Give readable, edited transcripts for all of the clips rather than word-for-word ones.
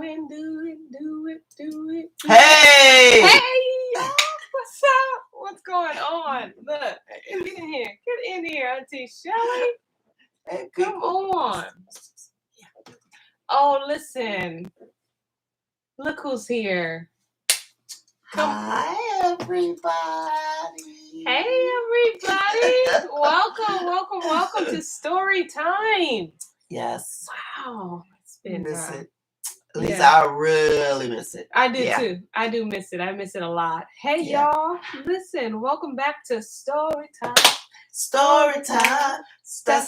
and do it. Hey! Hey, what's up? What's going on? Look, get in here, Auntie Shelly. Hey, come on. Oh, listen. Look who's here. Hi, everybody. Hey, everybody. Welcome to Story Time. Yes. Wow. It's been Miss it. At least I really miss it. I do too. I do miss it. I miss it a lot. Hey, y'all. Listen, welcome back to Story Time. Story time. Story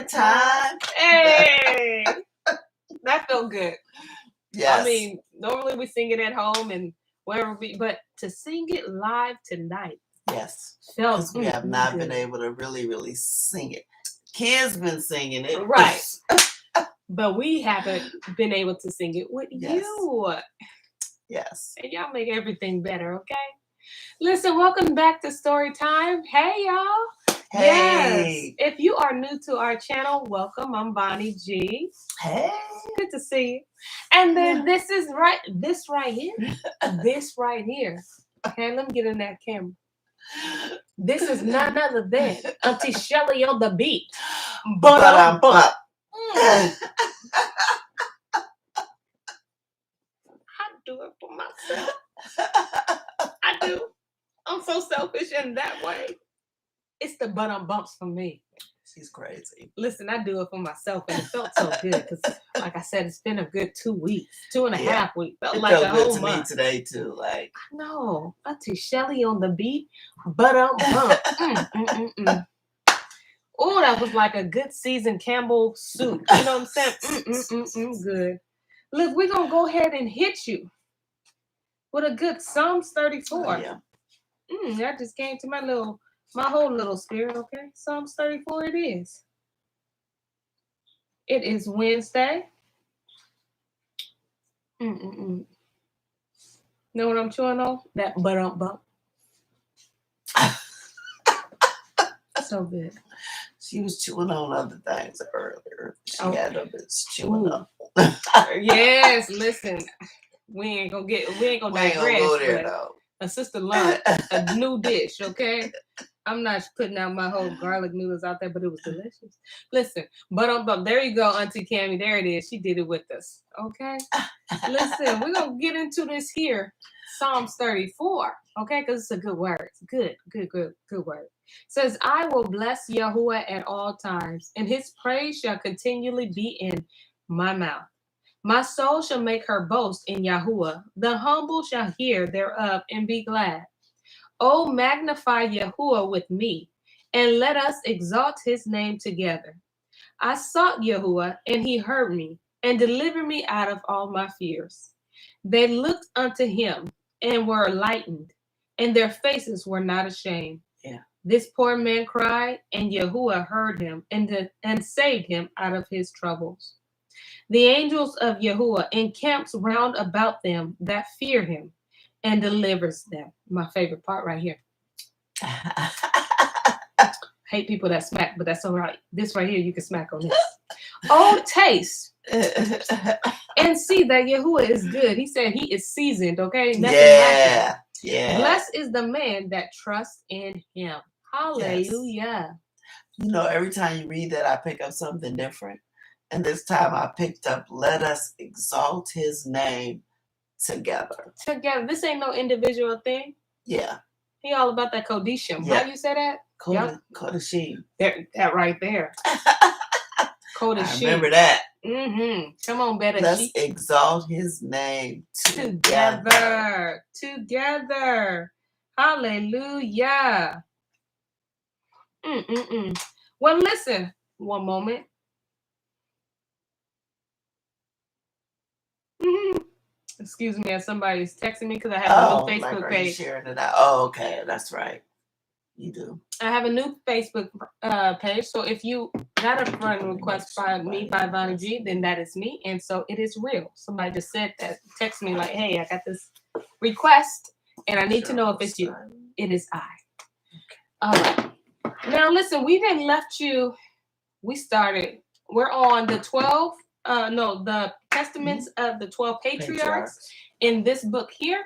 time. Hey. That felt good. Yes. I mean, normally we sing it at home and wherever but to sing it live tonight. Yes. Felt Because we have not been able to really sing it. Kids been singing it. Right. But we haven't been able to sing it with you. Yes. And y'all make everything better, okay? Listen, welcome back to Story Time. Hey, y'all. Hey. Yes. If you are new to our channel, welcome. I'm Bonnie G. Hey. Good to see you. And then this right here. This right here. Okay, let me get in that camera. This is none other than Auntie Shelly on the beat. But I do it for myself. I do. I'm so selfish in that way. It's the bumps for me. She's crazy. Listen, I do it for myself, and it felt so good because, like I said, it's been a good 2 weeks, 2.5 weeks. Felt like a whole month. Me today too. Like I know, Auntie Shelly on the beat, but Oh, that was like a good seasoned Campbell soup. You know what I'm saying? Good. Look, we're gonna go ahead and hit you with a good Psalms 34. Oh, yeah. That just came to my whole little spirit. Okay, Psalms 34. It is. It is Wednesday. Know what I'm chewing on? That bump. So good. She was chewing on other things earlier. She had a bit chewing up. Yes, listen. We ain't gonna digress. Go there though. A sister learned a new dish, okay? I'm not putting out my whole garlic noodles out there, but it was delicious. Listen, but there you go, Auntie Cammie. There it is. She did it with us. Okay? Listen, we're gonna get into this here. Psalms 34. Okay, because it's a good word. It's good word. It says, I will bless Yahudah at all times, and his praise shall continually be in my mouth. My soul shall make her boast in Yahudah. The humble shall hear thereof and be glad. Oh, magnify Yahudah with me, and let us exalt his name together. I sought Yahudah, and he heard me, and delivered me out of all my fears. They looked unto him, and were lightened, and their faces were not ashamed. Yeah. This poor man cried, and Yahudah heard him, and saved him out of his troubles. The angels of Yahudah encamps round about them that fear him, and delivers them. My favorite part right here. Hate people that smack, but that's all right. This right here, you can smack on this. Oh, taste and see that Yahudah is good. He said he is seasoned, okay? Nothing lacking. Yeah. Blessed is the man that trusts in him. Hallelujah. Yes. Every time you read that, I pick up something different. And this time I picked up, let us exalt his name together. Together. This ain't no individual thing. Yeah. He all about that Kodishim. Yeah. How you say that? Kodishim. That right there. Kodishim. I remember that. Come on, Bere'shiyth. Let's exalt his name together. Hallelujah. Well, listen. One moment. Excuse me, as somebody's texting me because I have a new Facebook page. Sharing it out. Oh, okay, that's right. You do. I have a new Facebook page. So if you got a friend request by me by Bonnie G, then that is me, and so it is real. Somebody just said that. Text me like, "Hey, I got this request, and I need to know if it's you." It is I. Okay. All right. Now listen, we didn't left you. We started. We're on the 12 the testaments of the 12 patriarchs in this book here,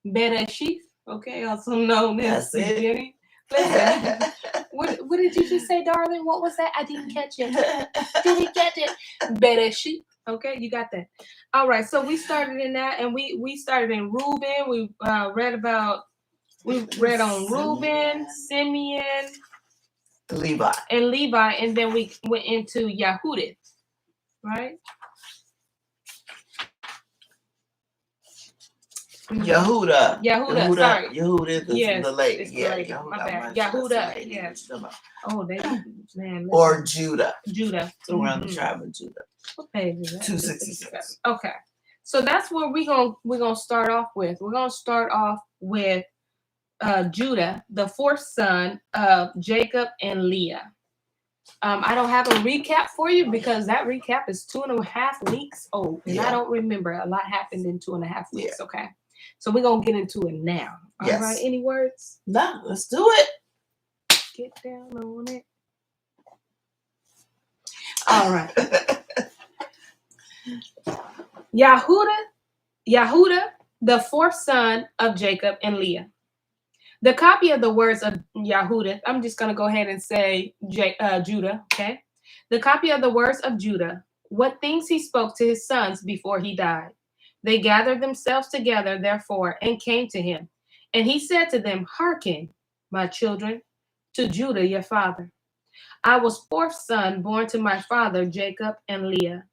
Bere'shiyth, okay, also known as the beginning. Listen, what did you just say, darling? What was that? I didn't catch it. Didn't catch it. Bere'shiyth. Okay, you got that. All right, so we started in that, and we started in Reuben. We read on Reuben, Simeon, Levi, and then we went into Yahudah, right? Yahudah. Sorry. Yahudah is the lady. It's the yeah, lady. Yahudah. My bad. Yahudah. Yes. Oh, they man. Listen. Or Judah. So we're on the tribe of Judah. What page is that? 266. Okay. So that's where we're gonna start off with. We're gonna start off with Judah, the fourth son of Jacob and Leah. I don't have a recap for you because that recap is 2.5 weeks old, and I don't remember. A lot happened in 2.5 weeks. Yeah. Okay, so we're gonna get into it now. All right. Any words? No. Let's do it. Get down on it. All right. Yahudah, the fourth son of Jacob and Leah. The copy of the words of Yahudah, I'm just going to go ahead and say Judah, okay? The copy of the words of Judah, what things he spoke to his sons before he died. They gathered themselves together, therefore, and came to him. And he said to them, hearken, my children, to Judah your father. I was fourth son born to my father, Jacob and Leah.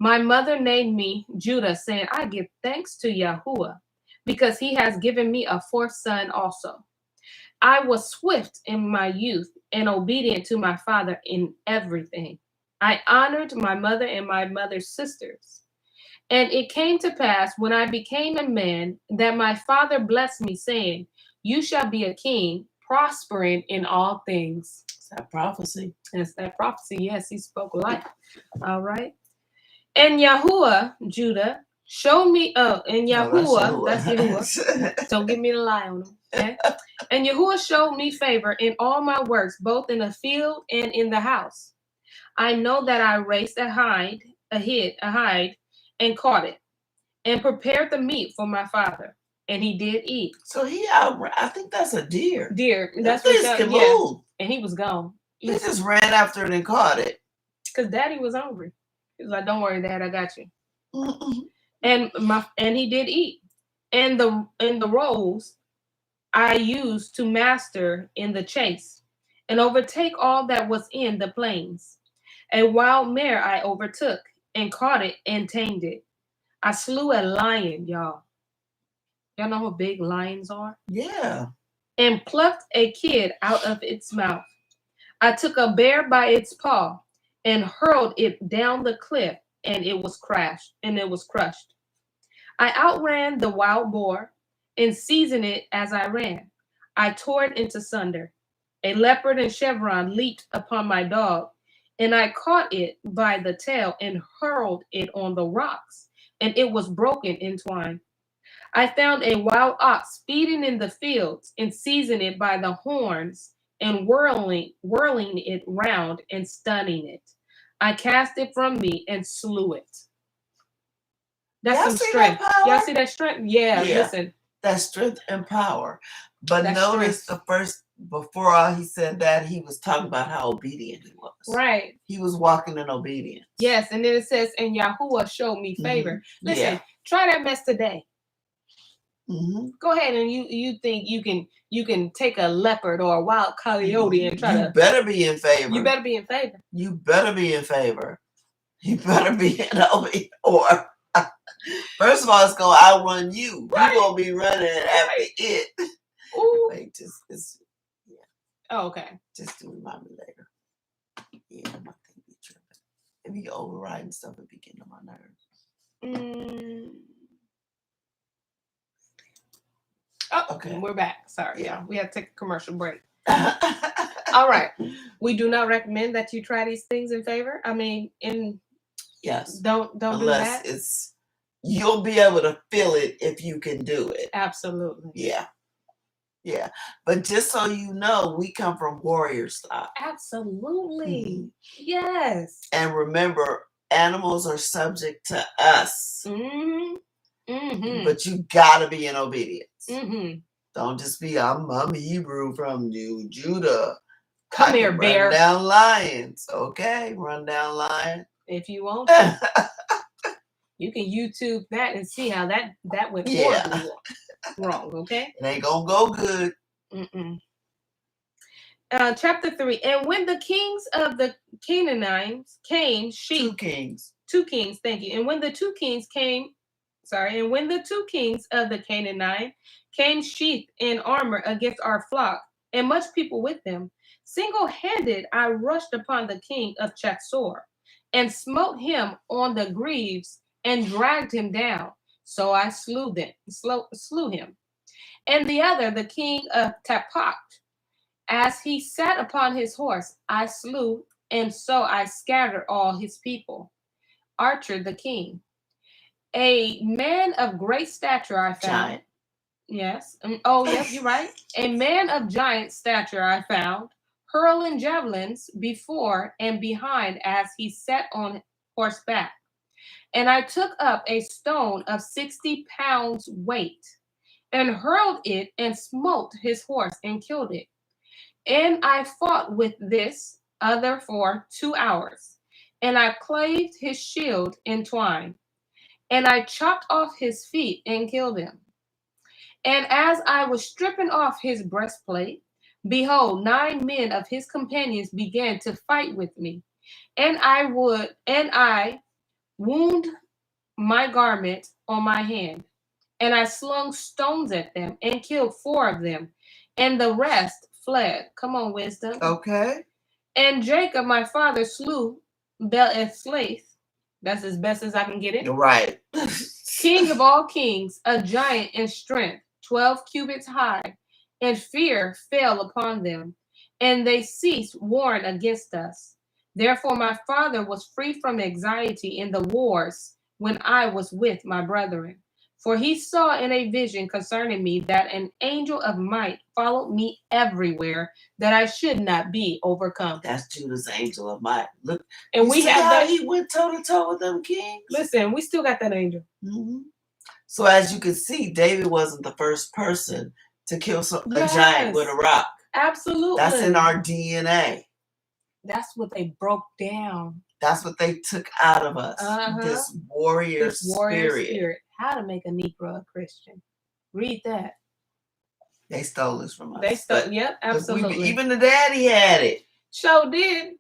My mother named me Judah, saying, I give thanks to Yahudah, because he has given me a fourth son also. I was swift in my youth and obedient to my father in everything. I honored my mother and my mother's sisters. And it came to pass when I became a man that my father blessed me, saying, you shall be a king, prospering in all things. It's that prophecy. It's that prophecy. Yes, he spoke life. All right. And Yahudah, Judah, showed me, and Yahudah, that's Yahudah. Don't give me the lie on him. Okay? And Yahudah showed me favor in all my works, both in the field and in the house. I know that I raised a hide, and caught it, and prepared the meat for my father, and he did eat. So I think that's a deer. That's what that can move. And he was gone. He just ran after it and caught it. Because Daddy was hungry. He was like, don't worry, Dad, I got you. And he did eat. And the roles I used to master in the chase and overtake all that was in the plains. A wild mare I overtook and caught it and tamed it. I slew a lion, y'all. Y'all know how big lions are? Yeah. And plucked a kid out of its mouth. I took a bear by its paw and hurled it down the cliff, and it was crushed. I outran the wild boar and seized it as I ran. I tore it into sunder. A leopard and chevron leaped upon my dog, and I caught it by the tail and hurled it on the rocks, and it was broken in twine. I found a wild ox feeding in the fields and seized it by the horns and whirling it round and stunning it. I cast it from me and slew it. That's some strength. Y'all see that strength? Yeah, listen. That's strength and power. But notice before he said that, he was talking about how obedient he was. Right. He was walking in obedience. Yes, and then it says, and Yahudah showed me favor. Listen, try that mess today. Go ahead and you think you can take a leopard or a wild coyote and try to. You better be in favor. You better be in favor. You better be in favor. You better be in obedience. Or first of all, it's gonna outrun you. Right. You're gonna be running after it. Ooh. Wait, Oh, okay. Just to remind me later. Yeah, my thing be tripping. If you overriding stuff, it be getting on my nerves. Oh, okay. We're back. Sorry, y'all. We had to take a commercial break. All right. We do not recommend that you try these things in favor. I mean, yes. Don't do that. You'll be able to feel it if you can do it. Absolutely. Yeah. Yeah. But just so you know, we come from warrior stock. Absolutely. Yes. And remember, animals are subject to us. Mm-hmm. But you gotta be in obedience. Mm-hmm. Don't just be, I'm Hebrew from Judah. Come here, bear. Run down lions. Okay, run down lion. If you want to. You can YouTube that and see how that went horribly wrong, okay? It ain't gonna go good. Chapter 3. And when the kings of the Canaanites came, Two kings, thank you. And when the two kings of the Canaanites came sheathed in armor against our flock, and much people with them, single-handed I rushed upon the king of Chatzor, and smote him on the greaves, and dragged him down. So I slew him. And the other, the king of Tapach, as he sat upon his horse, I slew, and so I scattered all his people. Archer the king, a man of great stature I found. Giant. Yes. Oh, yes, you're right. A man of giant stature I found, hurling javelins before and behind as he sat on horseback. And I took up a stone of 60 pounds weight, and hurled it, and smote his horse, and killed it. And I fought with this other for 2 hours, and I clave his shield in twine, and I chopped off his feet, and killed him. And as I was stripping off his breastplate, behold, 9 men of his companions began to fight with me, and I wound my garment on my hand, and I slung stones at them, and killed 4 of them, and the rest fled. Come on, wisdom. Okay. And Jacob, my father, slew Bere'shiyth. That's as best as I can get it. Right. King of all kings, a giant in strength, 12 cubits high, and fear fell upon them, and they ceased warring against us. Therefore my father was free from anxiety in the wars when I was with my brethren. For he saw in a vision concerning me that an angel of might followed me everywhere, that I should not be overcome. That's Judah's angel of might. Look, and we have that. He went toe to toe with them kings. Listen, we still got that angel. So as you can see, David wasn't the first person to kill a giant with a rock. Absolutely. That's in our DNA. That's what they broke down. That's what they took out of us. This warrior spirit. How to make a Negro a Christian. Read that. They stole this from us. They stole. Yep, absolutely. Even the daddy had it. Sure did.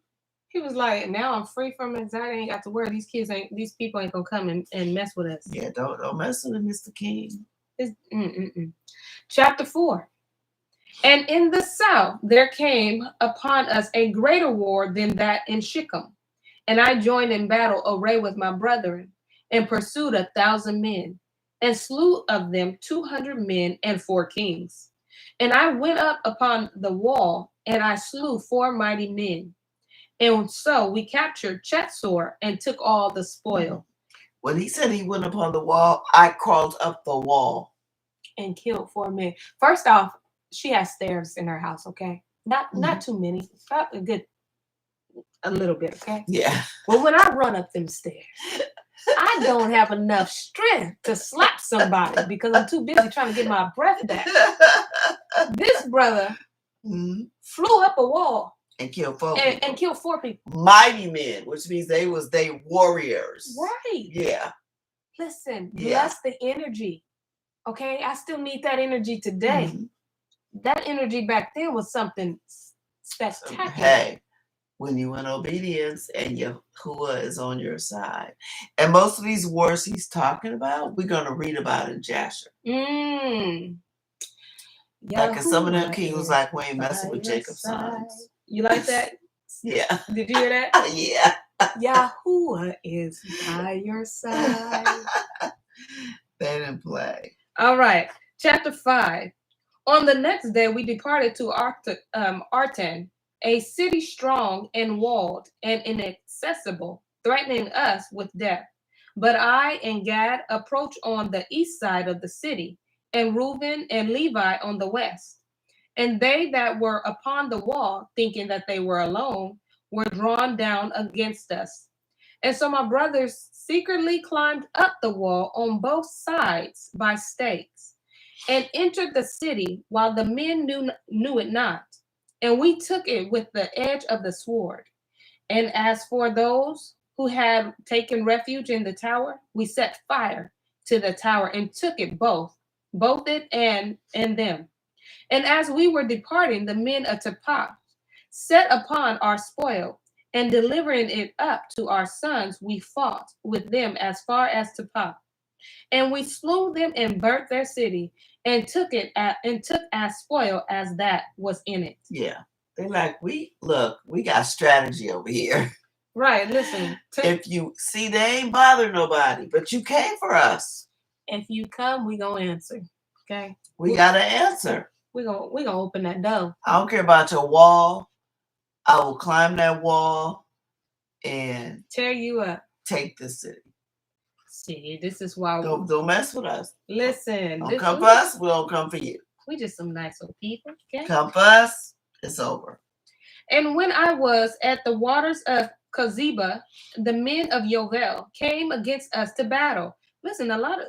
He was like, "Now I'm free from anxiety. I ain't got to worry. These people ain't gonna come and mess with us." Yeah, don't mess with him, Mr. King. Chapter 4. And in the south there came upon us a greater war than that in Shechem, and I joined in battle array with my brethren, and pursued 1,000 men, and slew of them 200 men and 4 kings. And I went up upon the wall, and I slew 4 mighty men. And so we captured Chatzor and took all the spoil. When he said he went upon the wall, I crawled up the wall. And killed 4 men. First off, she has stairs in her house, okay? Not too many. Probably a little bit, okay? Yeah. Well, when I run up them stairs, I don't have enough strength to slap somebody because I'm too busy trying to get my breath back. This brother flew up a wall and killed 4 people. And killed 4 people. Mighty men, which means they warriors. Right. Yeah. Listen, bless the energy. Okay, I still need that energy today. That energy back then was something spectacular. Hey. When you in obedience and Yahudah is on your side. And most of these wars he's talking about, we're going to read about in Jasher. Like some of them kings was like, we ain't messing with Jacob's sons. You like that? Yeah. Did you hear that? Yeah. Yahudah is by your side. They didn't play. All right. Chapter 5. On the next day, we departed to Artan, a city strong and walled and inaccessible, threatening us with death. But I and Gad approached on the east side of the city, and Reuben and Levi on the west. And they that were upon the wall, thinking that they were alone, were drawn down against us. And so my brothers secretly climbed up the wall on both sides by stakes and entered the city while the men knew it not. And we took it with the edge of the sword. And as for those who had taken refuge in the tower, we set fire to the tower and took it both it and them. And as we were departing, the men of Tekoa set upon our spoil, and delivering it up to our sons, we fought with them as far as Tekoa. And we slew them and burnt their city, and took as spoil as that was in it. Yeah. They're like, we got strategy over here. Right, listen. If you see, they ain't bother nobody, but you came for us. If you come, we gonna answer. Okay. We gotta answer. We gonna open that door. I don't care about your wall. I will climb that wall and tear you up. Take the city. See, this is why don't mess with us. Listen. Don't come for us, we don't come for you. We just some nice old people. Okay. Come for us, it's over. And when I was at the waters of Kozeba, the men of Yawl came against us to battle. Listen, a lot of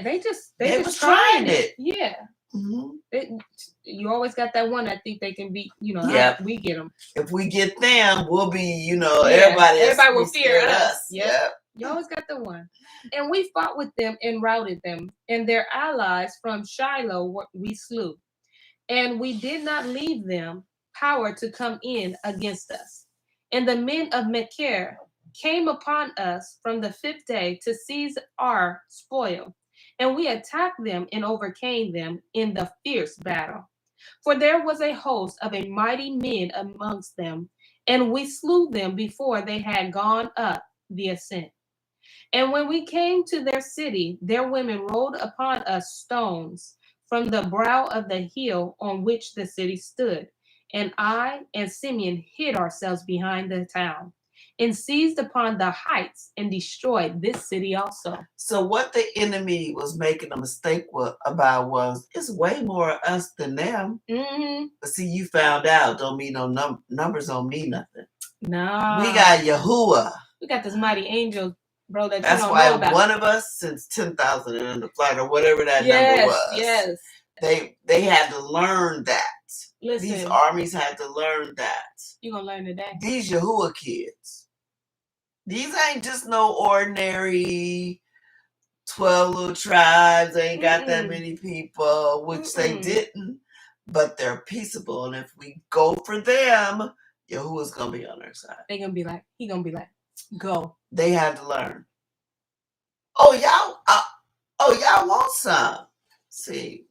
they just trying it. Yeah. Mm-hmm. You always got that one that think they can beat. Yep. We get them. If we get them, we'll be. Everybody will fear us. Yep. You always got the one. And we fought with them and routed them, and their allies from Shiloh we slew, and we did not leave them power to come in against us. And the men of Mechir came upon us from the 5th day to seize our spoil. And we attacked them and overcame them in the fierce battle. For there was a host of a mighty men amongst them, and we slew them before they had gone up the ascent. And when we came to their city, their women rolled upon us stones from the brow of the hill on which the city stood. And I and Simeon hid ourselves behind the town, and seized upon the heights and destroyed this city also. So what the enemy was making a mistake about was, it's way more us than them. Mm-hmm. But see, you found out, don't mean no numbers don't mean nothing. No. We got Yahudah. We got this mighty angel, bro, that that's you don't why know about. One of us since 10,000 in the flight or whatever that number was. Yes. They had to learn that. Listen, these armies had to learn that. You're going to learn today. These Yahudah kids. These ain't just no ordinary 12 little tribes. They ain't got that many people, which they didn't. But they're peaceable. And if we go for them, Yahuwah's going to be on their side. He going to be like, go. They had to learn. Oh, y'all want some. See,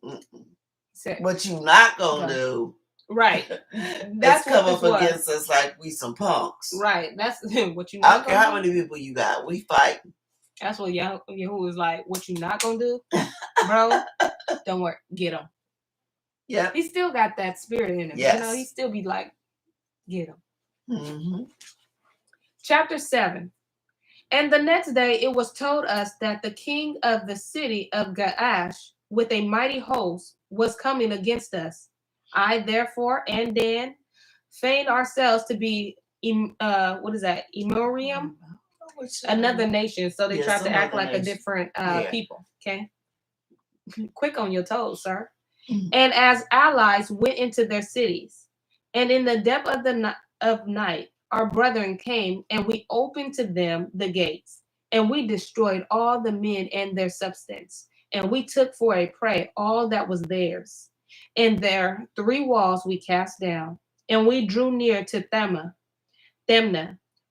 what you not going to do. Right. That's come up against us like we some punks. Right. That's what you not I don't care how many people you got. We fighting. That's what Yahuwah is like. What you not going to do, bro? Don't worry. Get him. Yeah. He still got that spirit in him. Yes. He still be like, get him. Mm-hmm. Chapter 7. And the next day it was told us that the king of the city of Gaash with a mighty host was coming against us. I therefore and Dan feigned ourselves to be Emorium, another nation. So they tried to act like a different people. Okay, quick on your toes, sir. Mm-hmm. And as allies went into their cities, and in the depth of night, our brethren came, and we opened to them the gates, and we destroyed all the men and their substance, and we took for a prey all that was theirs. And their 3 walls we cast down, and we drew near to Themna,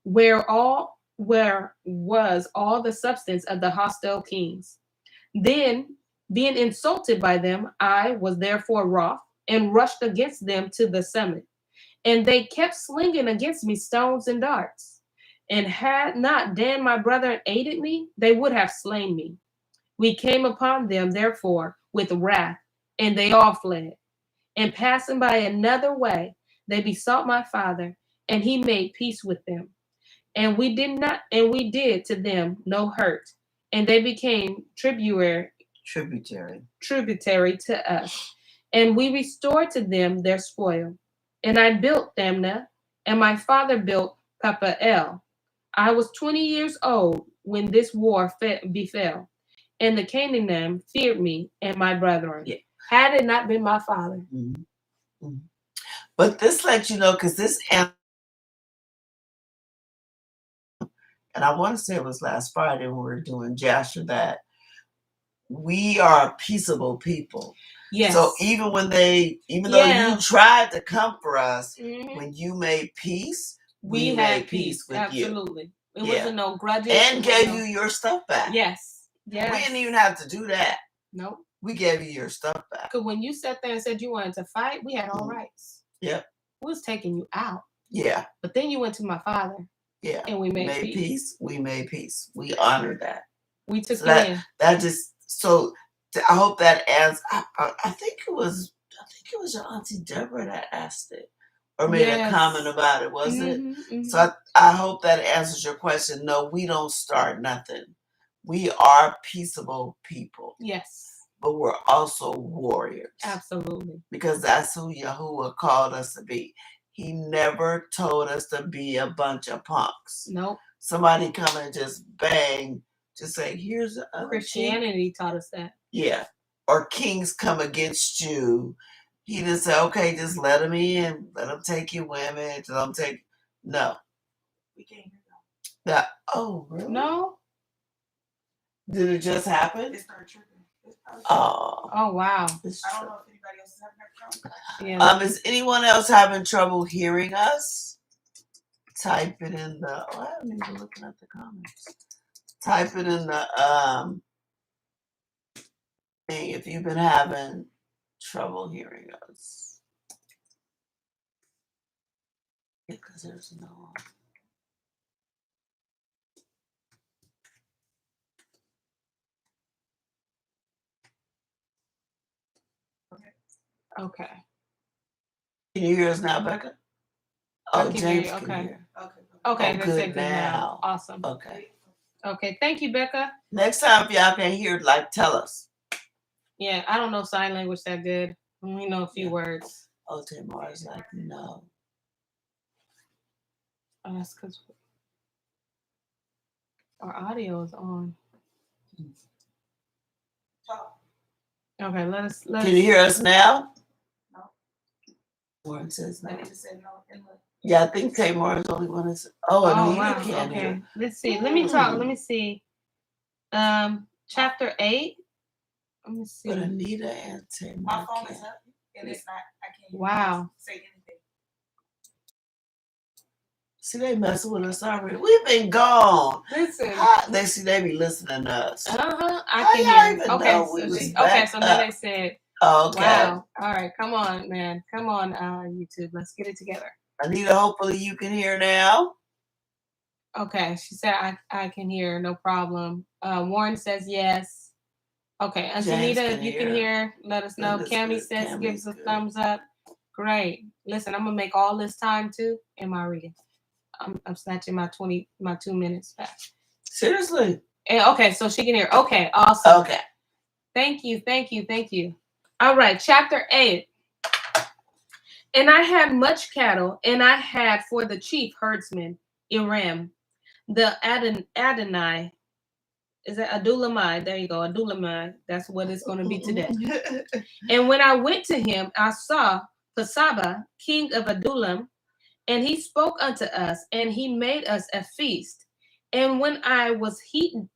where was all the substance of the hostile kings. Then, being insulted by them, I was therefore wroth, and rushed against them to the summit. And they kept slinging against me stones and darts. And had not Dan my brother aided me, they would have slain me. We came upon them, therefore, with wrath, and they all fled. And passing by another way, they besought my father, and he made peace with them. And we did to them no hurt, and they became tributary to us. And we restored to them their spoil. And I built Themna, and my father built Papael. I was 20 years old when this war befell, and the Canaanites feared me and my brethren. Yeah. Had it not been my father. But this lets you know, because this, and I want to say it was last Friday when we were doing Jasher, that we are a peaceable people. Yes. So even though you tried to come for us, when you made peace, we made peace with absolutely. you. It wasn't no grudges. And gave you your stuff back. Yes. Yes. We didn't even have to do that. Nope. We gave you your stuff back. Because when you sat there and said you wanted to fight, we had all rights. Yep. We was taking you out. Yeah. But then you went to my father. Yeah. And we made peace. We made peace. We honored that. We took that just, so I hope that answers. I think it was your Auntie Deborah that asked it or made a comment about it, wasn't it? So I hope that answers your question. No, we don't start nothing. We are peaceable people. Yes. But we're also warriors. Absolutely. Because that's who Yahudah called us to be. He never told us to be a bunch of punks. Nope. Somebody come and just bang, just say, here's the other Christianity taught us that. Yeah. Or kings come against you. He didn't say, okay, just let them in. Let them take your women. Let them take. No. We can't hear that. Oh, really? No. Did it just happen? It started tripping. Oh, wow. I don't know if anybody else is having that problem. Yeah. Is anyone else having trouble hearing us? Type it in the. Oh, I haven't even looking at the comments. Type it in the thing if you've been having trouble hearing us. Because there's no. Okay. Can you hear us now, Becca? Oh, James can okay. hear. Okay, Oh, that's good it now. Awesome. Okay. Okay, thank you, Becca. Next time, if y'all can hear, tell us. Yeah, I don't know sign language that good. I only know a few words. Oh, Tamar's like, no. Oh, that's because our audio is on. Okay, let us. Can you hear us now? No. Warren says no. I need to say no. Yeah, I think Tamar is the only one that's. Oh, Anita can't hear. Let's see. Let me talk. Let me see. Chapter 8. Let me see. But Anita and Tamar. My phone is up, and it's not. I can't. Wow. Say anything. See, they messing with us already. We've been gone. Listen. They be listening to us. I can hear. Okay, so now they said. Okay. Wow. All right, come on, man. Come on, YouTube. Let's get it together. Anita, hopefully you can hear now. Okay, she said I can hear, no problem. Warren says yes. Okay, Anita, if you can hear, let us know. Cammie says gives a thumbs up. Great. Listen, I'm gonna make all this time too in my reading. I'm snatching my 2 minutes back. Seriously? And, okay, so she can hear. Okay, awesome. Okay. Thank you. All right, chapter 8. And I had much cattle, and I had for the chief herdsman Iram, the Adonai. Is it Adulamai? There you go, Adulamai. That's what it's going to be today. And when I went to him, I saw Pasaba, king of Adulam, and he spoke unto us, and he made us a feast. And when I was heated,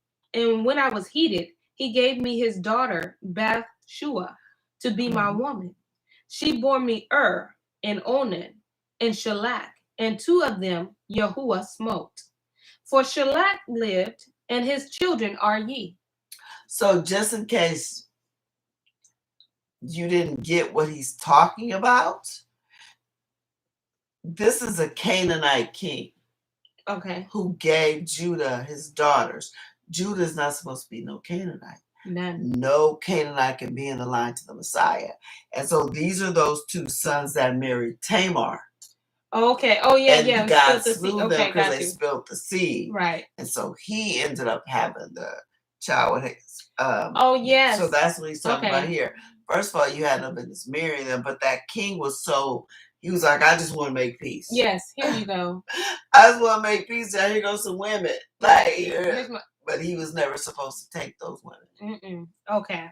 he gave me his daughter Bathshua to be my woman. She bore me and Onan and Shalak, and 2 of them Yahudah smote. For Shalak lived, and his children are ye. So just in case you didn't get what he's talking about, this is a Canaanite king. Okay. Who gave Judah his daughters. Judah is not supposed to be no Canaanite. None. No Canaanite can be in the line to the Messiah. And so these are those 2 sons that married Tamar. Okay. Oh, yeah, and God slew them because they spilled the seed. Right. And so he ended up having the child with his. Oh, yes. So that's what he's talking about here. First of all, you had no business marrying them, but that king was so, He was like, I just want to make peace. Yes, here you go. I just want to make peace. And here goes some women. Like, My... But he was never supposed to take those women. Okay.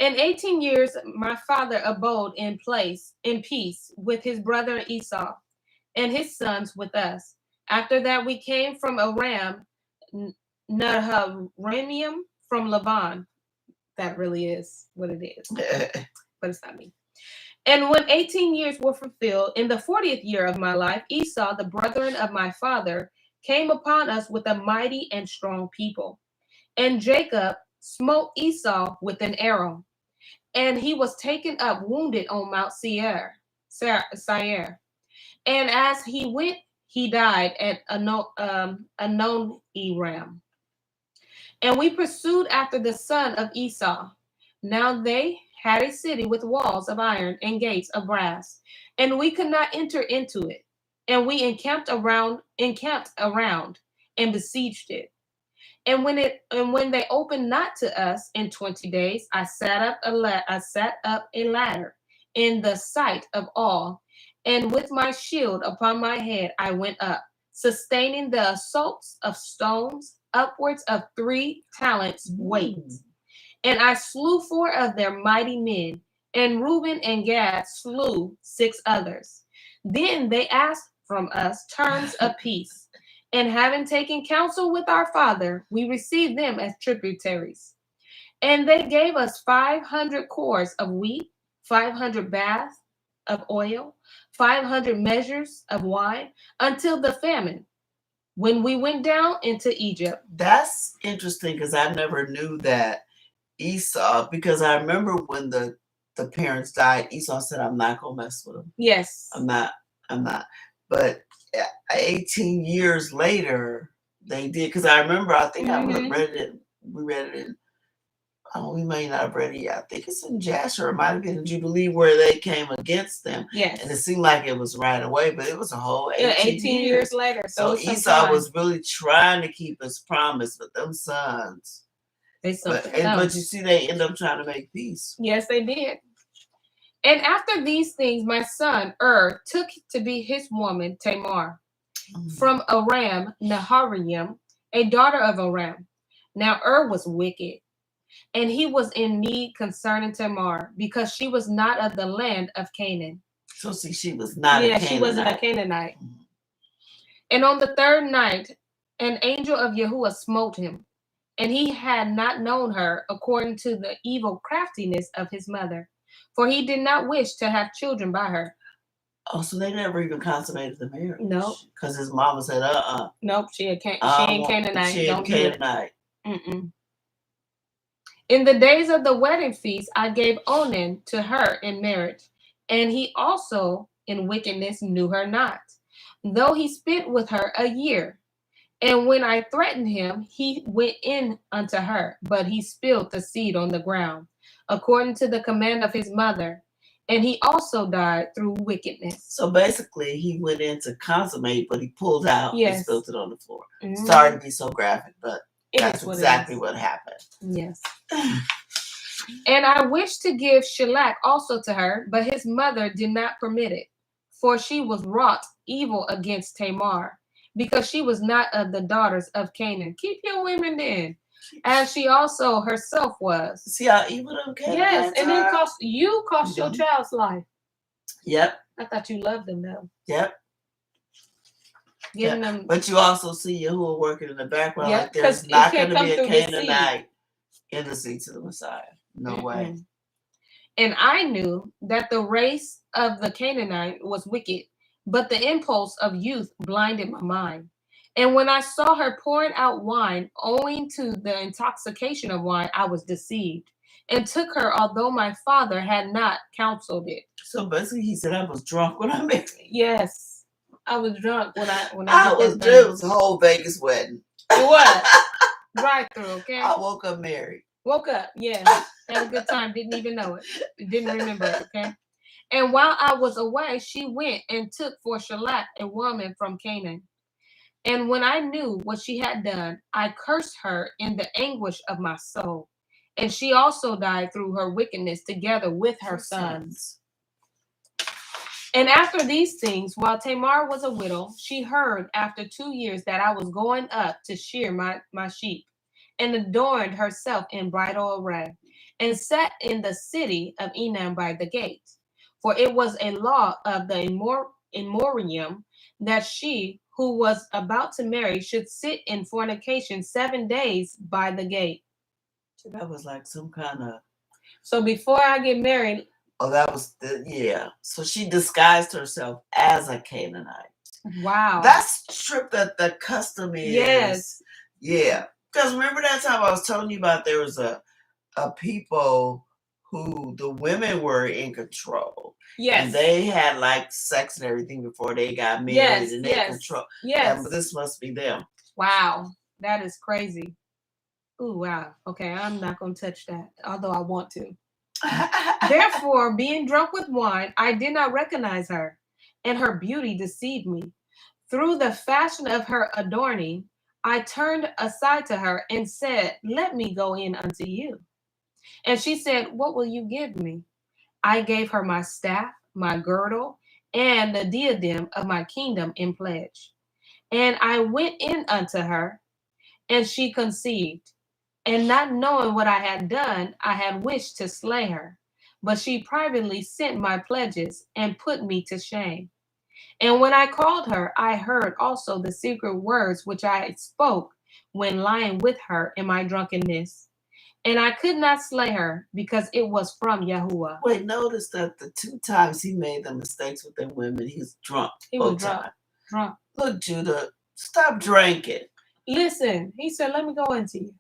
In 18 years, my father abode in peace with his brother Esau and his sons with us. After that, we came from Aram Naharaim from Laban. That really is what it is. But it's not me. And when 18 years were fulfilled, in the 40th year of my life, Esau, the brethren of my father, came upon us with a mighty and strong people. And Jacob smote Esau with an arrow, and he was taken up wounded on Mount Seir. And as he went, he died at Adoniram. And we pursued after the son of Esau. Now they had a city with walls of iron and gates of brass, and we could not enter into it. And we encamped around and besieged it. And when they opened not to us in 20 days, I set up a ladder in the sight of all, and with my shield upon my head I went up, sustaining the assaults of stones upwards of 3 talents weight. And I slew 4 of their mighty men, and Reuben and Gad slew 6 others. Then they asked from us terms of peace. And having taken counsel with our father, we received them as tributaries. And they gave us 500 cores of wheat, 500 baths of oil, 500 measures of wine, until the famine, when we went down into Egypt. That's interesting because I never knew that Esau, because I remember when the parents died, Esau said, I'm not going to mess with them. Yes. I'm not. But 18 years later, they did. Because I remember, I think I read it. We read it in, we may not have read it yet. I think it's in Jasher. It might have been in Jubilee where they came against them. Yes. And it seemed like it was right away, but it was a whole 18 years later. So Esau was really trying to keep his promise with them sons. But you see, they end up trying to make peace. Yes, they did. And after these things, my son took to be his woman Tamar from Aram Naharaim, a daughter of Aram. Now was wicked, and he was in need concerning Tamar, because she was not of the land of Canaan. So see, she was not a Canaanite. She wasn't a Canaanite. And on the 3rd night, an angel of Yahudah smote him, and he had not known her according to the evil craftiness of his mother, for he did not wish to have children by her. Oh, so they never even consummated the marriage? Nope. Because his mama said, Nope, she ain't Canaanite. She ain't Canaanite. In the days of the wedding feast, I gave Onan to her in marriage, and he also in wickedness knew her not, though he spent with her a year. And when I threatened him, he went in unto her, but he spilled the seed on the ground, according to the command of his mother. And he also died through wickedness. So basically, he went in to consummate, but he pulled out and spilled it on the floor. Sorry to be so graphic, but that's exactly what happened. Yes. And I wished to give Shellac also to her, but his mother did not permit it, for she was wrought evil against Tamar, because she was not of the daughters of Canaan. Keep your women then, as she also herself was. See how evil them Canaanites Yes, and then cost your child's life. Yep. I thought you loved them though. Yep. Giving them. But you also see Yahudah working in the background. Yep, like there's not going to be a Canaanite in the seed to the Messiah. No way. And I knew that the race of the Canaanite was wicked, but the impulse of youth blinded my mind. And when I saw her pouring out wine, owing to the intoxication of wine, I was deceived and took her, although my father had not counseled it. So basically, he said I was drunk when I married. Yes, I was drunk when I was drunk. It was a whole Vegas wedding. It was right through. Okay. I woke up married. Woke up, yeah, had a good time. Didn't even know it. Didn't remember it. Okay. And while I was away, she went and took for Shellac a woman from Canaan. And when I knew what she had done, I cursed her in the anguish of my soul. And she also died through her wickedness together with her sons. And after these things, while Tamar was a widow, she heard after 2 years that I was going up to shear my sheep, and adorned herself in bridal array, and sat in the city of Enam by the gate. For it was a law of the Emorium that she who was about to marry should sit in fornication 7 days by the gate. So that was like some kind of. So before I get married. Oh, that was yeah. So she disguised herself as a Canaanite. Wow. That's trip that the custom is. Yes. Yeah. Because remember that time I was telling you about there was a people who the women were in control. Yes. And they had like sex and everything before they got married. Yes. And they control. Yes. And this must be them. Wow. That is crazy. Ooh, wow. Okay, I'm not going to touch that, although I want to. Therefore, being drunk with wine, I did not recognize her, and her beauty deceived me. Through the fashion of her adorning, I turned aside to her and said, let me go in unto you. And she said, what will you give me? I gave her my staff, my girdle, and the diadem of my kingdom in pledge. And I went in unto her, and she conceived. And not knowing what I had done, I had wished to slay her. But she privately sent my pledges and put me to shame. And when I called her, I heard also the secret words which I spoke when lying with her in my drunkenness. And I could not slay her because it was from Yahudah. Wait, notice that the 2 times he made the mistakes with them women, he was drunk. He was drunk. Look, Judah, stop drinking. Listen, he said, let me go into you.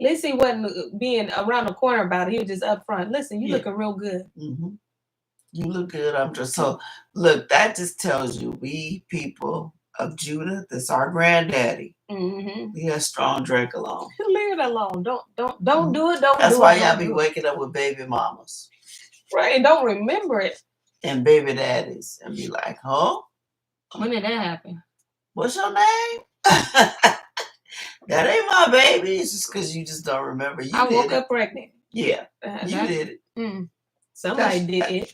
Lissy wasn't being around the corner about it. He was just up front. Listen, you looking real good. Mm-hmm. You look good. I'm just so look. That just tells you we people of Judah. That's our granddaddy. Mm-hmm. We got strong drink alone. Leave it alone. Don't Mm-hmm. do it. Don't. That's do why it, y'all be waking up with baby mamas, right? And don't remember it. And baby daddies, and be like, huh? When did that happen? What's your name? That ain't my baby. It's just because you just don't remember. I woke up pregnant. Yeah, you did it. Somebody did it.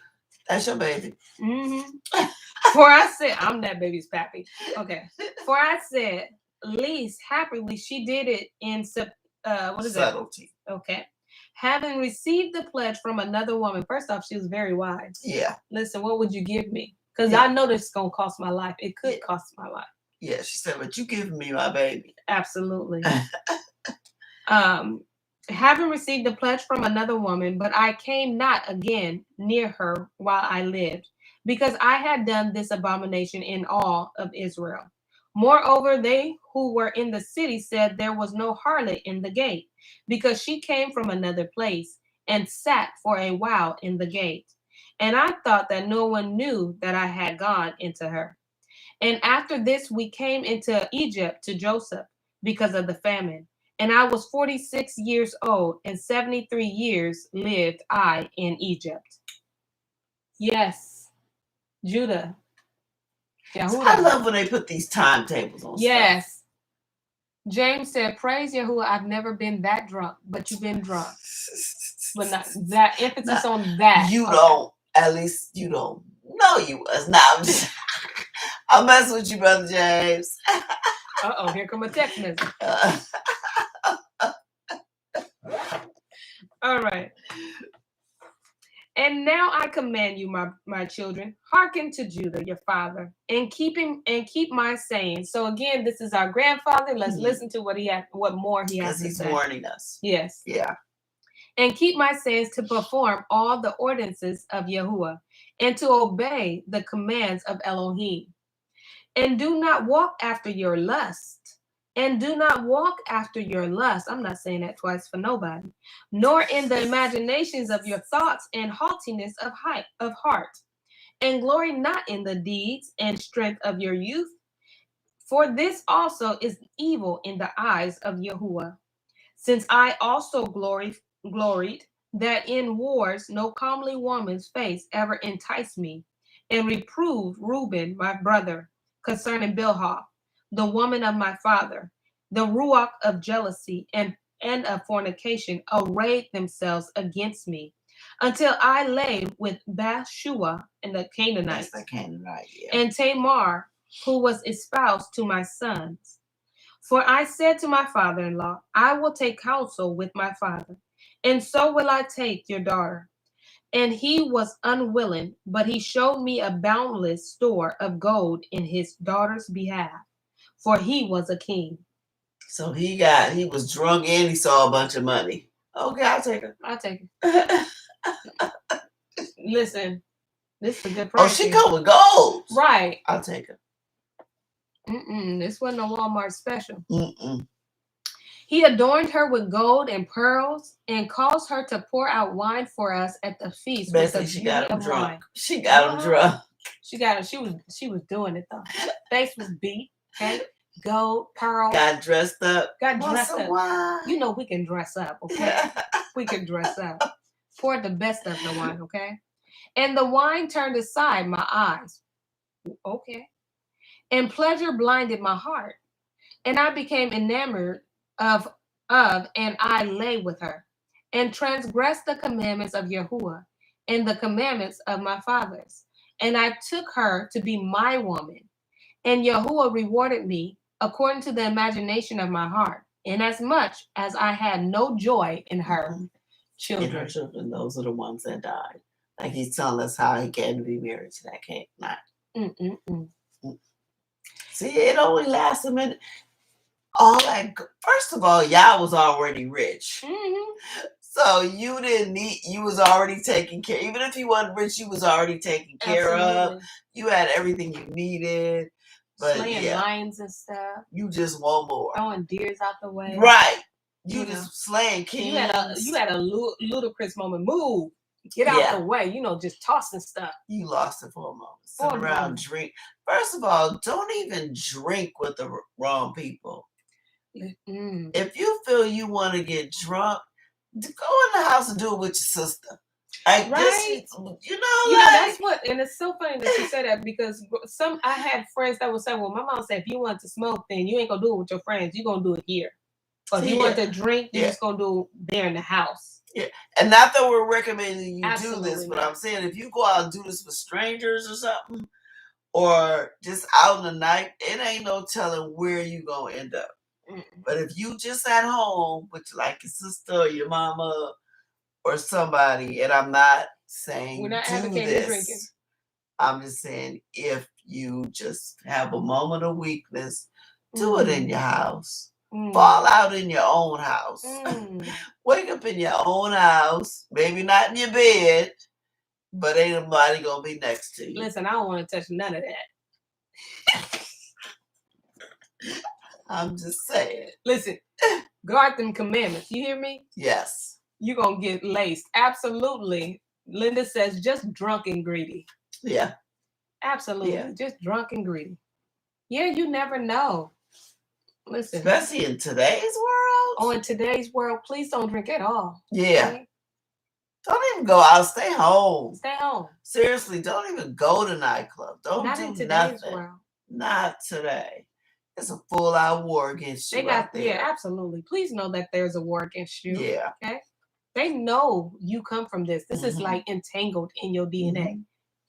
That's your baby. Mm-hmm. For I said, I'm that baby's pappy. Okay. For I said, least happily she did it in what is subtlety. That? Okay. Having received the pledge from another woman. First off, she was very wise. Yeah. Listen, what would you give me? Because I know this is gonna cost my life. It could cost my life. Yeah, she said, but you giving me my baby. Absolutely. Having received the pledge from another woman, but I came not again near her while I lived, because I had done this abomination in all of Israel. Moreover, they who were in the city said there was no harlot in the gate, because she came from another place and sat for a while in the gate. And I thought that no one knew that I had gone into her. And after this, we came into Egypt to Joseph because of the famine. And I was 46 years old, and 73 years lived I in Egypt. Yes, Judah. Yahudah. I love when they put these timetables on. Yes. Stuff. James said, praise Yahudah, I've never been that drunk, but you've been drunk. But not that emphasis on that. You don't, at least you don't know you was. Now I'm messing with you, Brother James. Uh-oh, here come a text message. All right. And now I command you, my children, hearken to Judah, your father, and keep my saying. So again, this is our grandfather. Let's listen to what more he has to say. Because he's warning us. Yes. Yeah. And keep my sayings to perform all the ordinances of Yahudah, and to obey the commands of Elohim. And do not walk after your lust. And do not walk after your lust. I'm not saying that twice for nobody. Nor in the imaginations of your thoughts and haughtiness of heart. And glory not in the deeds and strength of your youth. For this also is evil in the eyes of Yahudah. Since I also gloried that in wars no comely woman's face ever enticed me, and reproved Reuben, my brother, concerning Bilhah, the woman of my father. The ruach of jealousy and of fornication arrayed themselves against me. until I lay with Bathsheba and the Canaanites, That's the Canaanite, yeah. and Tamar, who was espoused to my sons. For I said to my father-in-law, I will take counsel with my father, and so will I take your daughter. And he was unwilling, but he showed me a boundless store of gold in his daughter's behalf, for he was a king. So he was drunk and he saw a bunch of money. Okay, I'll take her. I'll take it. Listen, this is a good price. Oh, she come with gold. Right. I'll take her. This wasn't a Walmart special. Mm-mm. He adorned her with gold and pearls and caused her to pour out wine for us at the feast. Basically, she got him drunk. Wine. She got him drunk. She was doing it though. Face was beat. Okay. Gold, pearl. Got dressed up. Got dressed up. Wine. You know we can dress up, okay? We can dress up. Pour the best of the wine, okay? And the wine turned aside my eyes. Okay. And pleasure blinded my heart. And I became enamored of and I lay with her, and transgressed the commandments of Yahudah and the commandments of my fathers. And I took her to be my woman. And Yahudah rewarded me according to the imagination of my heart, inasmuch as I had no joy in her children. In her children, those are the ones that died. Like he's telling us how he came to be married to that Canaanite. See, it only lasts a minute. All that. First of all, y'all was already rich, so you didn't need. You was already taken care. Even if you wasn't rich, you was already taken care of. You had everything you needed. But slaying lions and stuff. You just want more. Throwing deers out the way. Right. You just slaying kings. You had a ludicrous moment. Move. Get out the way. Just tossing stuff. You lost it for a moment. Sit around, drink. First of all, don't even drink with the wrong people. If you feel you want to get drunk, go in the house and do it with your sister. Like right? That's what, and it's so funny that you say that, because I had friends that would say, well, my mom said, if you want to smoke, then you ain't gonna do it with your friends, you're gonna do it here. Or if you want to drink, you're just gonna do it there in the house. Yeah, and not that we're recommending you do this, but I'm saying if you go out and do this with strangers or something, or just out in the night, it ain't no telling where you gonna end up. But if you just at home with like your sister or your mama or somebody, and I'm not saying we're not do this. Drinking. I'm just saying if you just have a moment of weakness, do it in your house. Fall out in your own house. Wake up in your own house. Maybe not in your bed, but ain't nobody gonna be next to you. Listen, I don't want to touch none of that. I'm just saying. Listen, guard them commandments. You hear me? Yes. You're going to get laced. Absolutely. Linda says just drunk and greedy. Yeah. Absolutely. Yeah. Just drunk and greedy. Yeah, you never know. Listen. Especially in today's world. Oh, in today's world, please don't drink at all. Yeah. Okay? Don't even go out. Stay home. Stay home. Seriously, don't even go to nightclub. Don't Not do in today's nothing. World. Not today. It's a full-out war against you out there. Yeah, absolutely. Please know that there's a war against you. Yeah. Okay? They know you come from this. This is like entangled in your DNA.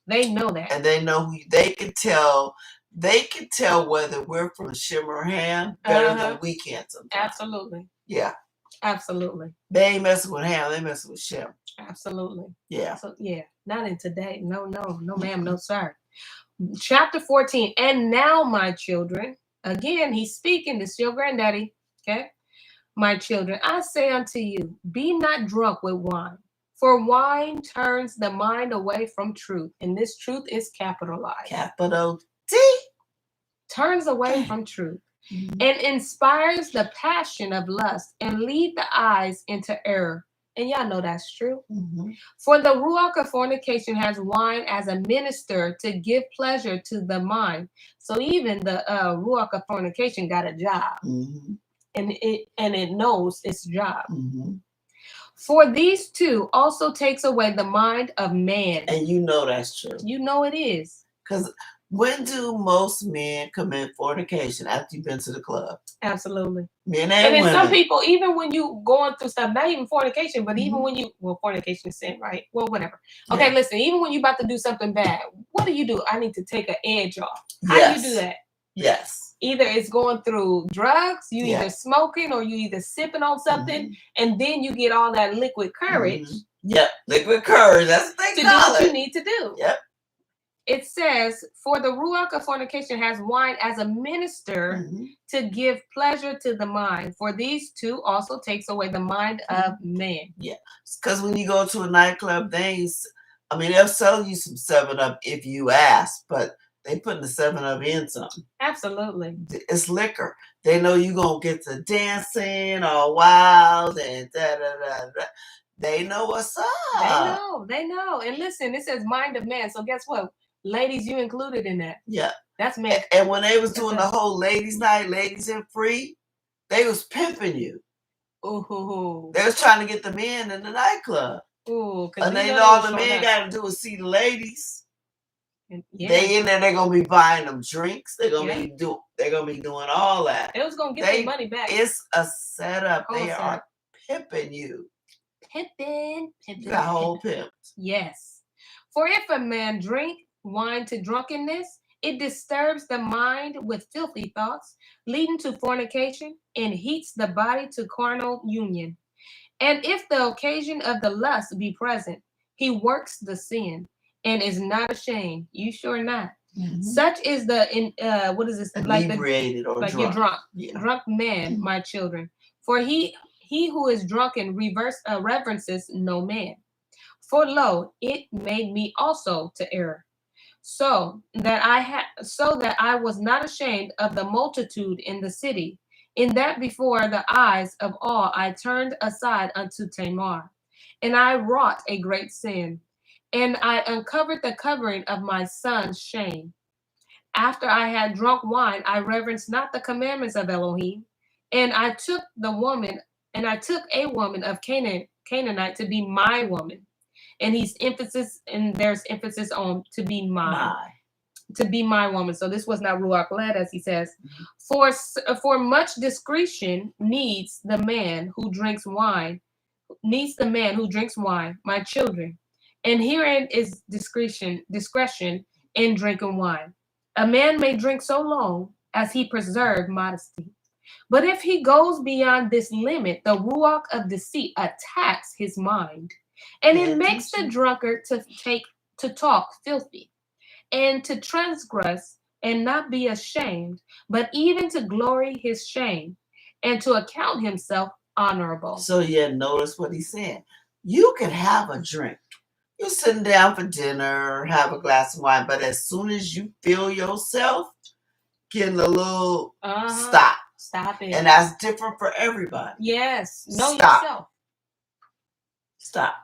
They know that. And they know they can tell whether we're from Shem or Ham better than we can sometimes. Absolutely. Yeah. Absolutely. They ain't messing with Ham, they messing with Shem. Absolutely. Yeah. So yeah, not in today. No, ma'am, no sir. Chapter 14. And now, my children, again, he's speaking. This is your granddaddy. Okay. My children, I say unto you, be not drunk with wine, for wine turns the mind away from truth. And this truth is capitalized. Capital T. Turns away from truth. And inspires the passion of lust and lead the eyes into error. And y'all know that's true. For the ruach of fornication has wine as a minister to give pleasure to the mind. So even the ruach of fornication got a job. And it knows its job. For these two also takes away the mind of man. And you know that's true. You know it is. Because When do most men commit fornication? After you've been to the club? Absolutely. Men And then women. some people, even when you going through stuff, not even fornication, but even when you, well, fornication is sin, right? Well, whatever. Okay, listen, even when you about to do something bad, what do? I need to take an edge off. How do you do that? Yes. Either it's going through drugs, you either smoking or you either sipping on something, and then you get all that liquid courage. Yep, liquid courage. That's what they call do what you need to do. Yep. It says, for the ruach of fornication has wine as a minister to give pleasure to the mind. For these two also takes away the mind of man. Yeah. Because when you go to a nightclub, they'll sell you some 7-Up if you ask, but they putting the 7-Up in something. Absolutely. It's liquor. They know you're going to get to dancing all wild and da-da-da-da. They know what's up. They know. And listen, it says mind of man. So guess what? Ladies, you included in that. Yeah. That's man. And when they was doing the whole ladies' night, ladies and free, they was pimping you. Ooh. They was trying to get the men in the nightclub. Ooh. And they know all the men got to do is see the ladies. They in there, they're gonna be buying them drinks. They're gonna be doing all that. It was gonna get their money back. It's a setup. They are pimping you. Pimping. You got whole pimps. Yes. For if a man drink wine to drunkenness, it disturbs the mind with filthy thoughts, leading to fornication, and heats the body to carnal union. And if the occasion of the lust be present, he works the sin and is not ashamed. You sure not. Such is the what is this? Inebriated or like drunk. You're drunk. Yeah. Drunk man, my children. For he who is drunken reverences no man. For lo, it made me also to err, so that I was not ashamed of the multitude in the city, in that before the eyes of all I turned aside unto Tamar, and I wrought a great sin, and I uncovered the covering of my son's shame. After I had drunk wine, I reverenced not the commandments of Elohim, and I took a woman of Canaanite to be my woman. And there's emphasis on to be my woman. So this was not ruach led, as he says. For much discretion needs the man who drinks wine, my children. And herein is discretion in drinking wine. A man may drink so long as he preserve modesty. But if he goes beyond this limit, the ruach of deceit attacks his mind. And it makes the drunkard to talk filthy, and to transgress and not be ashamed, but even to glory his shame, and to account himself honorable. So notice what he's saying. You can have a drink. You're sitting down for dinner, have a glass of wine, but as soon as you feel yourself getting a little Stop it. And that's different for everybody. Yes. Know yourself. Stop.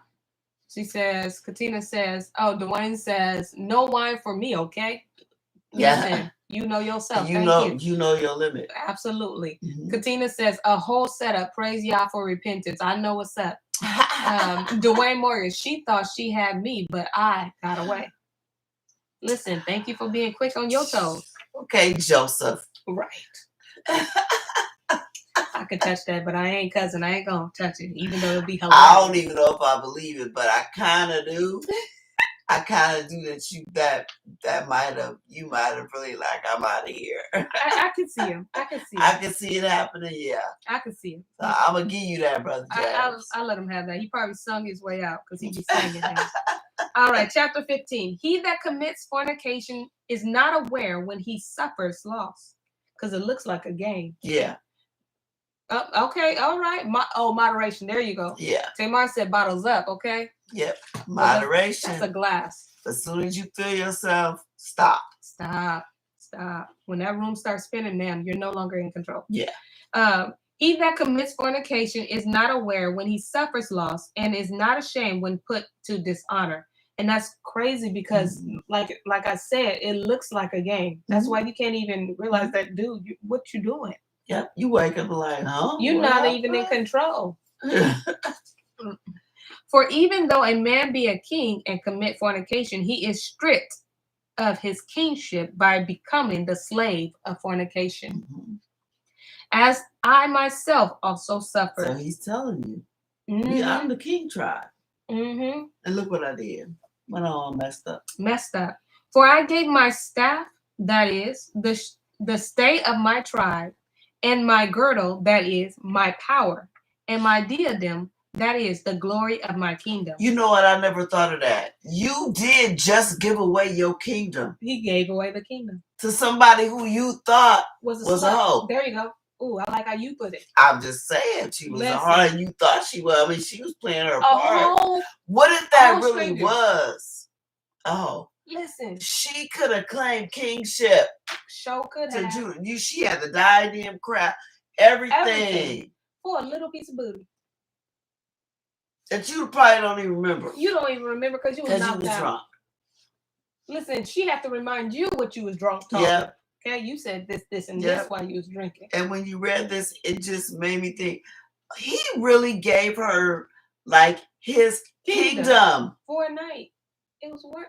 She says, Katina says, Dwayne says, no wine for me, okay? Yeah. Listen, you know yourself. You know your limit. Absolutely. Katina says, a whole setup. Praise Yah for repentance. I know what's up. Dwayne Morgan, she thought she had me, but I got away. Listen, thank you for being quick on your toes. Okay, Joseph. Right. I could touch that, but I ain't cousin. I ain't gonna touch it, even though it'd be hilarious. I don't even know if I believe it, but I kind of do. I kind of do that. You might have really I'm out of here. I can see him. I can see it happening. Yeah, I can see him. So I'm gonna give you that, brother. I let him have that. He probably sung his way out because he be singing that. All right, chapter 15. He that commits fornication is not aware when he suffers loss, because it looks like a game. Yeah. Okay, all right. Moderation. There you go. Yeah. Tamar said bottles up, okay? Yep. Moderation. That's a glass. As soon as you feel yourself, stop. When that room starts spinning, ma'am, you're no longer in control. Yeah. He that commits fornication is not aware when he suffers loss, and is not ashamed when put to dishonor. And that's crazy because, like I said, it looks like a game. That's why you can't even realize that, dude, what you doing? Yep, you wake up like, huh? You're not even in control. For even though a man be a king and commit fornication, he is stripped of his kingship by becoming the slave of fornication, as I myself also suffered. So he's telling you, yeah, I'm the king tribe. And look what I did. Went all messed up. For I gave my staff, that is, the stay of my tribe, and my girdle, that is, my power, and my diadem, that is, the glory of my kingdom. You know what? I never thought of that. You did just give away your kingdom. He gave away the kingdom. To somebody who you thought was a hoe. There you go. Ooh, I like how you put it. I'm just saying, she was a hoe and you thought she was. I mean, she was playing her part. What if that really was? Oh. Listen. She could have claimed kingship. Sure could have. Judah. She had the diadem crap. Everything. For a little piece of booty. That you probably don't even remember. You don't even remember because you was knocked out. Drunk. Listen, she had to remind you what you was drunk talking. Yeah. Okay, you said this, and this while you was drinking. And when you read this, it just made me think, he really gave her, like, his kingdom. For a night. It was worth,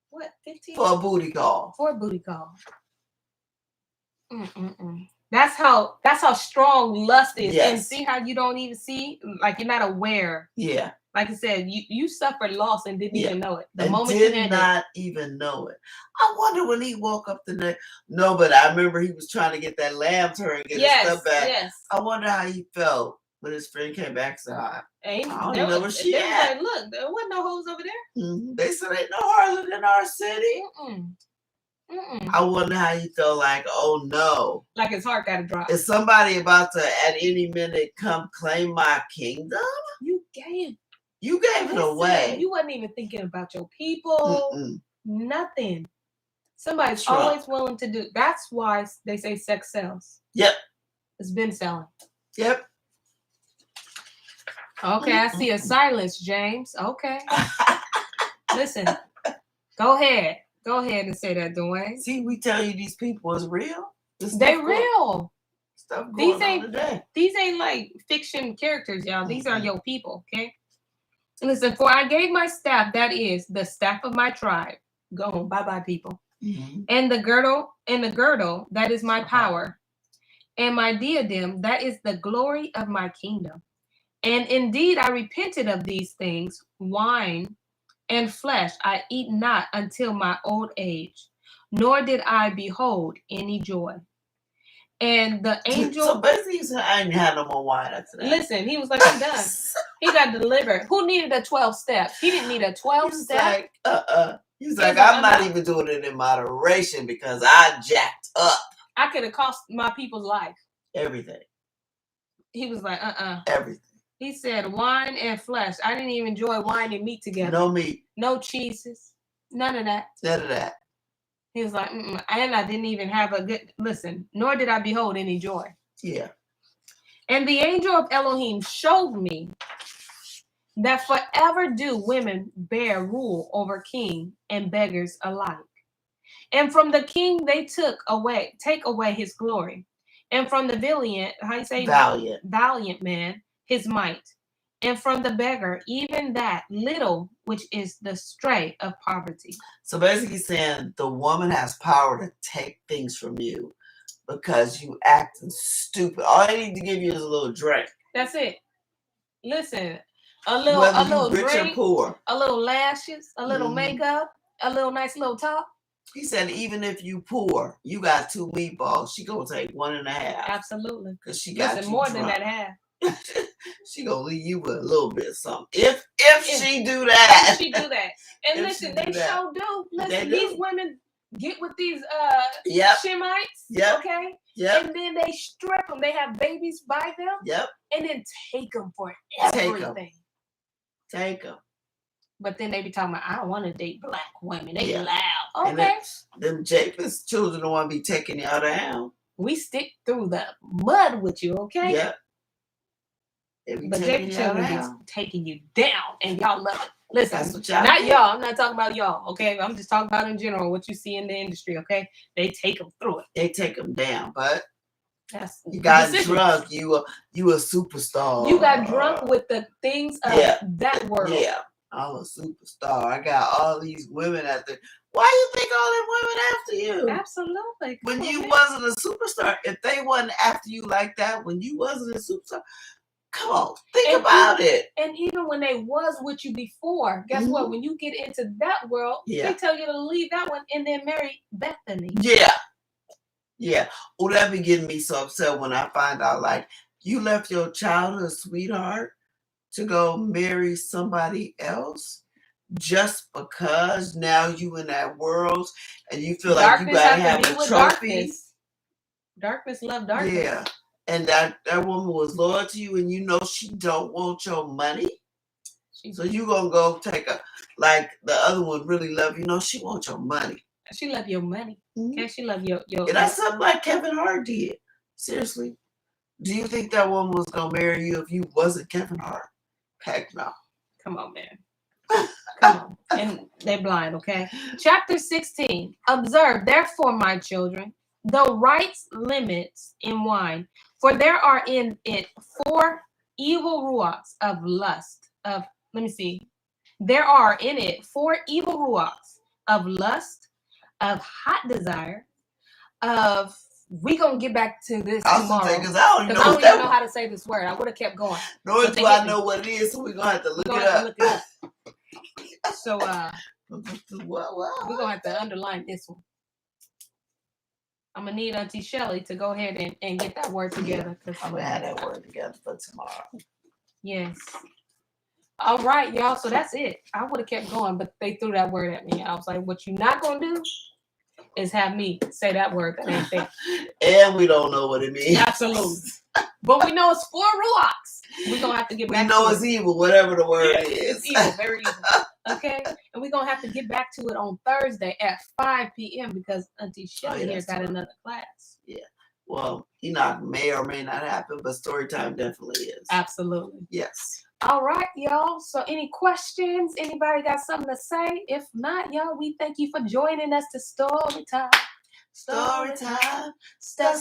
what, 15? For a booty call. That's how strong lust is. Yes. And see how you don't even see? Like, you're not aware. Yeah. Like I said, you suffered loss and didn't even know it. The moment you did not even know it. I wonder when he woke up the next. No, but I remember he was trying to get that lamb to her and get his stuff back. Yes. I wonder how he felt when his friend came back and said, I don't even know where she at. Like, look, there wasn't no hoes over there. They said ain't no harlot in our city. I wonder how he felt like, oh no. Like his heart got to drop. Is somebody about to at any minute come claim my kingdom? You gave it away. You wasn't even thinking about your people. Nothing. Somebody's always willing to do. That's why they say sex sells. Yep. It's been selling. Yep. Okay, I see a silence, James. Okay. Listen. Go ahead and say that, Dwayne. See, we tell you these people is real. They real. Stuff going on today. These ain't like fiction characters, y'all. These are your people, okay? Listen, for I gave my staff, that is the staff of my tribe. Go on, bye-bye, people. And the girdle, that is my power. And my diadem, that is the glory of my kingdom. And indeed, I repented of these things. Wine and flesh I eat not until my old age, nor did I behold any joy. And the angel. So basically, he said, I ain't had no more wine after that. Listen, he was like, I'm done. He got delivered. Who needed a 12 step? He didn't need a 12 step. He's like, I'm not even doing it in moderation because I jacked up. I could have cost my people's life. Everything. He was like, Everything. He said, wine and flesh. I didn't even enjoy wine and meat together. No meat. No cheeses. None of that. He was like, and I didn't even have a good, listen, nor did I behold any joy. Yeah. And the angel of Elohim showed me that forever do women bear rule over king and beggars alike. And from the king they take away his glory. And from the valiant man, his might. And from the beggar, even that little which is the stray of poverty. So basically saying the woman has power to take things from you because you acting stupid. All I need to give you is a little drink. That's it. Listen, a little rich drink, or poor, a little lashes, a little makeup, a little nice little top. He said, even if you poor, you got 2 meatballs. She gonna take 1.5. Absolutely. Because she got you more drunk. than that half. She gonna leave you with a little bit of something. If she do that. If she do that. And listen, they sure do. Listen, these women get with these Shemites. Okay? And then they strip them. They have babies by them. And then take them for everything. Take them. But then they be talking about, I don't want to date black women. They loud. Okay. And them Jacob's children don't want to be taking you out of town. We stick through the mud with you, okay? Yeah. But Jacob's children is taking you down, and y'all love it. Listen, not y'all. I'm not talking about y'all, okay? I'm just talking about in general what you see in the industry, okay? They take them through it. They take them down, but you got drunk. You a superstar. You got drunk with the things of that world. Yeah. I'm a superstar. I got all these women out there. Why you think all them women after you? Absolutely. When you wasn't a superstar, if they wasn't after you like that, when you wasn't a superstar, come on, think about it. And even when they was with you before, guess what? When you get into that world, they tell you to leave that one and then marry Bethany. Yeah. Yeah. Oh, that be getting me so upset when I find out, like, you left your childhood sweetheart to go marry somebody else just because now you in that world and you feel like you gotta have a trophy. Darkness love darkness. Yeah. And that woman was loyal to you and you know she don't want your money. So you gonna go take like the other one really love you. No, she wants your money. She love your money. Okay, she love your. And that's something like Kevin Hart did. Seriously. Do you think that woman was gonna marry you if you wasn't Kevin Hart? Heck no. Come on, man. Come on. And they're blind, okay? Chapter 16. Observe, therefore, my children, the rights limits in wine, for there are in it 4 evil ruachs of lust, of, let me see. There are in it 4 evil ruachs of lust, of hot desire, of, we gonna get back to this tomorrow. Because I don't even know how to say this word. I would have kept going. Nor do I know what it is, so we're gonna have to look it up. So we're gonna have to underline this one. I'm gonna need Auntie Shelly to go ahead and get that word together. I'm gonna have that word together for tomorrow. Yes. All right, y'all. So that's it. I would have kept going, but they threw that word at me. I was like, what you're not gonna do is have me say that word that ain't there. And we don't know what it means. Absolutely. But we know it's 4 ruachs. We're gonna have to get back to it. We know it's evil, whatever the word is. It's evil, very evil. Okay? And we're gonna have to get back to it on Thursday at 5 p.m. because Auntie Shelly here got another class. Yeah. Well, Enoch may or may not happen, but story time definitely is. Absolutely. Yes. All right, y'all. So any questions? Anybody got something to say? If not, y'all, we thank you for joining us to Story Time. Story time. Story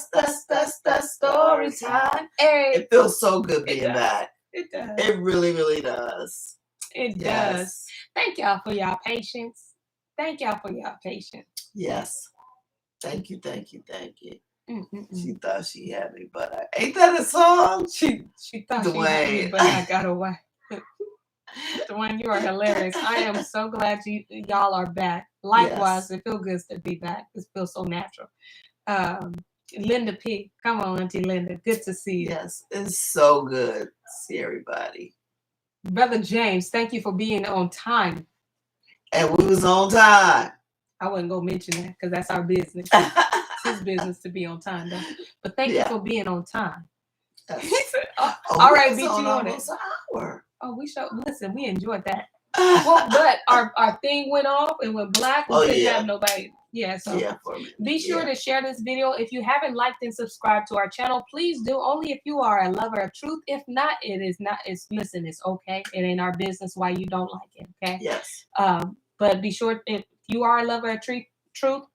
time. Hey. It feels so good being back. It does. It really, really does. It does. Thank y'all for y'all patience. Thank y'all for y'all patience. Yes. Thank you, thank you, thank you. Mm-mm-mm. She thought she had me, but ain't that a song? She thought she had me, but I got away. Dwayne, you are hilarious. I am so glad y'all are back. Likewise, It feels good to be back. It feels so natural. Linda P, come on, Auntie Linda. Good to see you. Yes, it's so good to see everybody. Brother James, thank you for being on time. And we was on time. I wasn't gonna mention that because that's our business. It's his business to be on time, though. But thank you for being on time. All right, beat you on it. Hour. Oh, listen, we enjoyed that. Well, but our thing went off and went black. We couldn't have nobody. Yeah, so be sure to share this video. If you haven't liked and subscribed to our channel, please do. Only if you are a lover of truth. If not, it is not. Listen, it's okay. It ain't our business why you don't like it. Okay. Yes. But be sure if you are a lover of truth,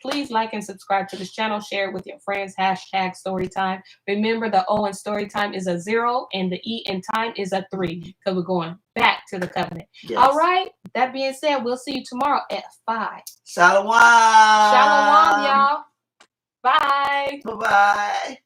please like and subscribe to this channel. Share it with your friends. # storytime. Remember, the O in storytime is a 0 and the E in time is a 3 because we're going back to the covenant. Yes. All right. That being said, we'll see you tomorrow at 5. Shalom. Shalom, y'all. Bye. Bye-bye.